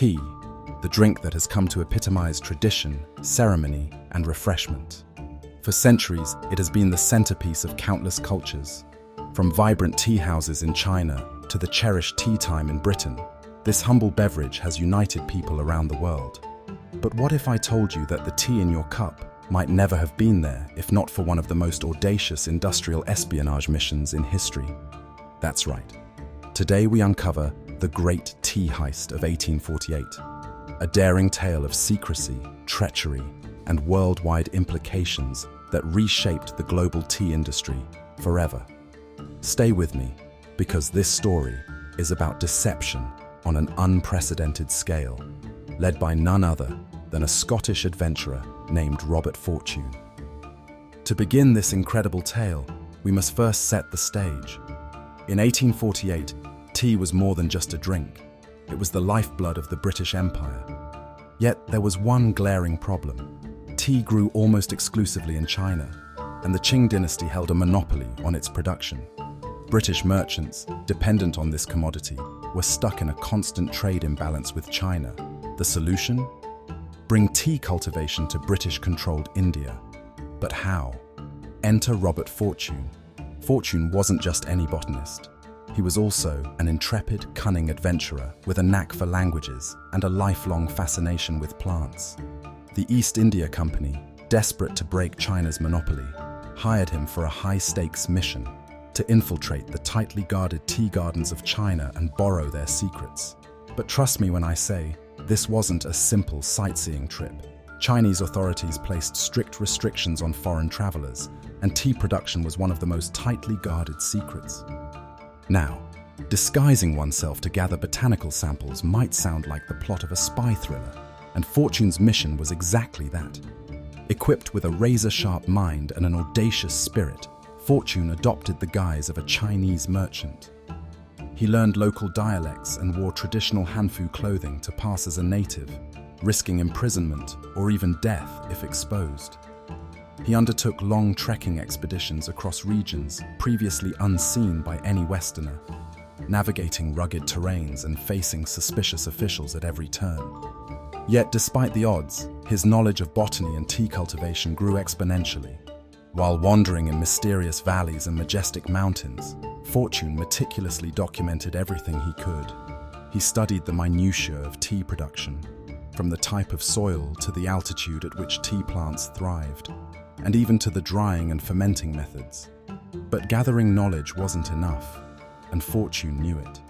Tea, the drink that has come to epitomize tradition, ceremony, and refreshment. For centuries, it has been the centerpiece of countless cultures. From vibrant tea houses in China to the cherished tea time in Britain, this humble beverage has united people around the world. But what if I told you that the tea in your cup might never have been there if not for one of the most audacious industrial espionage missions in history? That's right. Today we uncover the Great Tea Heist of 1848, a daring tale of secrecy, treachery, and worldwide implications that reshaped the global tea industry forever. Stay with me, because this story is about deception on an unprecedented scale, led by none other than a Scottish adventurer named Robert Fortune. To begin this incredible tale, we must first set the stage. In 1848, tea was more than just a drink. It was the lifeblood of the British Empire. Yet there was one glaring problem. Tea grew almost exclusively in China, and the Qing dynasty held a monopoly on its production. British merchants, dependent on this commodity, were stuck in a constant trade imbalance with China. The solution? Bring tea cultivation to British-controlled India. But how? Enter Robert Fortune. Fortune wasn't just any botanist. He was also an intrepid, cunning adventurer with a knack for languages and a lifelong fascination with plants. The East India Company, desperate to break China's monopoly, hired him for a high-stakes mission to infiltrate the tightly guarded tea gardens of China and borrow their secrets. But trust me when I say, this wasn't a simple sightseeing trip. Chinese authorities placed strict restrictions on foreign travelers, and tea production was one of the most tightly guarded secrets. Now, disguising oneself to gather botanical samples might sound like the plot of a spy thriller, and Fortune's mission was exactly that. Equipped with a razor-sharp mind and an audacious spirit, Fortune adopted the guise of a Chinese merchant. He learned local dialects and wore traditional Hanfu clothing to pass as a native, risking imprisonment or even death if exposed. He undertook long trekking expeditions across regions previously unseen by any Westerner, navigating rugged terrains and facing suspicious officials at every turn. Yet, despite the odds, his knowledge of botany and tea cultivation grew exponentially. While wandering in mysterious valleys and majestic mountains, Fortune meticulously documented everything he could. He studied the minutiae of tea production, from the type of soil to the altitude at which tea plants thrived, and even to the drying and fermenting methods. But gathering knowledge wasn't enough, and Fortune knew it.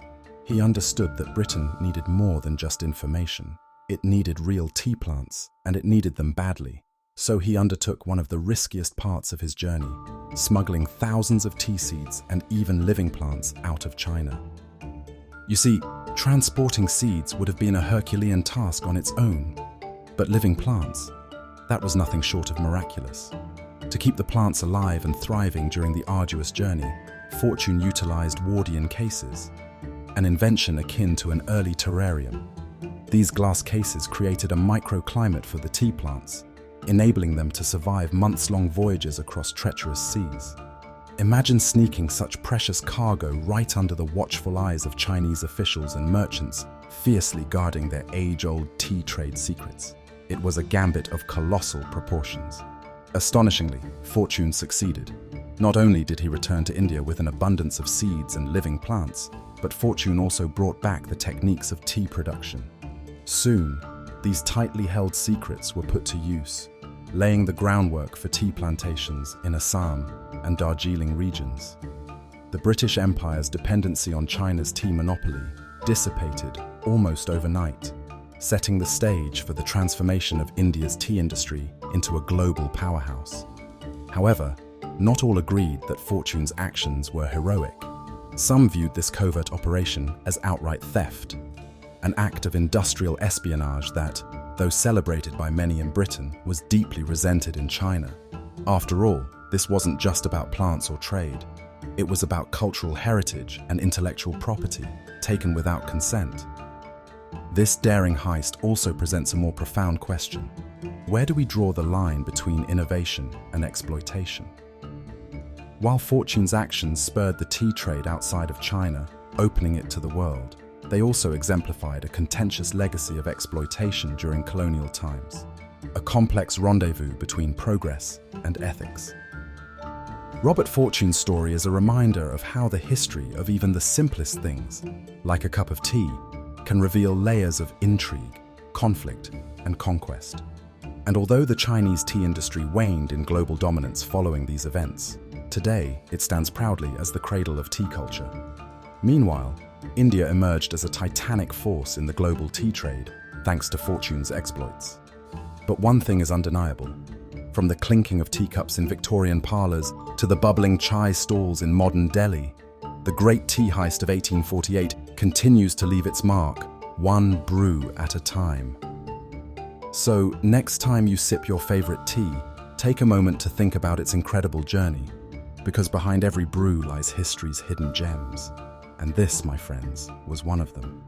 He understood that Britain needed more than just information. It needed real tea plants, and it needed them badly. So he undertook one of the riskiest parts of his journey, smuggling thousands of tea seeds and even living plants out of China. You see, transporting seeds would have been a Herculean task on its own, but living plants, that was nothing short of miraculous. To keep the plants alive and thriving during the arduous journey, Fortune utilized Wardian cases, an invention akin to an early terrarium. These glass cases created a microclimate for the tea plants, enabling them to survive months-long voyages across treacherous seas. Imagine sneaking such precious cargo right under the watchful eyes of Chinese officials and merchants, fiercely guarding their age-old tea trade secrets. It was a gambit of colossal proportions. Astonishingly, Fortune succeeded. Not only did he return to India with an abundance of seeds and living plants, but Fortune also brought back the techniques of tea production. Soon, these tightly held secrets were put to use, laying the groundwork for tea plantations in Assam and Darjeeling regions. The British Empire's dependency on China's tea monopoly dissipated almost overnight, setting the stage for the transformation of India's tea industry into a global powerhouse. However, not all agreed that Fortune's actions were heroic. Some viewed this covert operation as outright theft, an act of industrial espionage that, though celebrated by many in Britain, was deeply resented in China. After all, this wasn't just about plants or trade. It was about cultural heritage and intellectual property, taken without consent. This daring heist also presents a more profound question. Where do we draw the line between innovation and exploitation? While Fortune's actions spurred the tea trade outside of China, opening it to the world, they also exemplified a contentious legacy of exploitation during colonial times, a complex rendezvous between progress and ethics. Robert Fortune's story is a reminder of how the history of even the simplest things, like a cup of tea, can reveal layers of intrigue, conflict, and conquest. And although the Chinese tea industry waned in global dominance following these events, today it stands proudly as the cradle of tea culture. Meanwhile, India emerged as a titanic force in the global tea trade thanks to Fortune's exploits. But one thing is undeniable. From the clinking of teacups in Victorian parlours to the bubbling chai stalls in modern Delhi, the Great Tea Heist of 1848 continues to leave its mark, one brew at a time. So, next time you sip your favourite tea, take a moment to think about its incredible journey, because behind every brew lies history's hidden gems. And this, my friends, was one of them.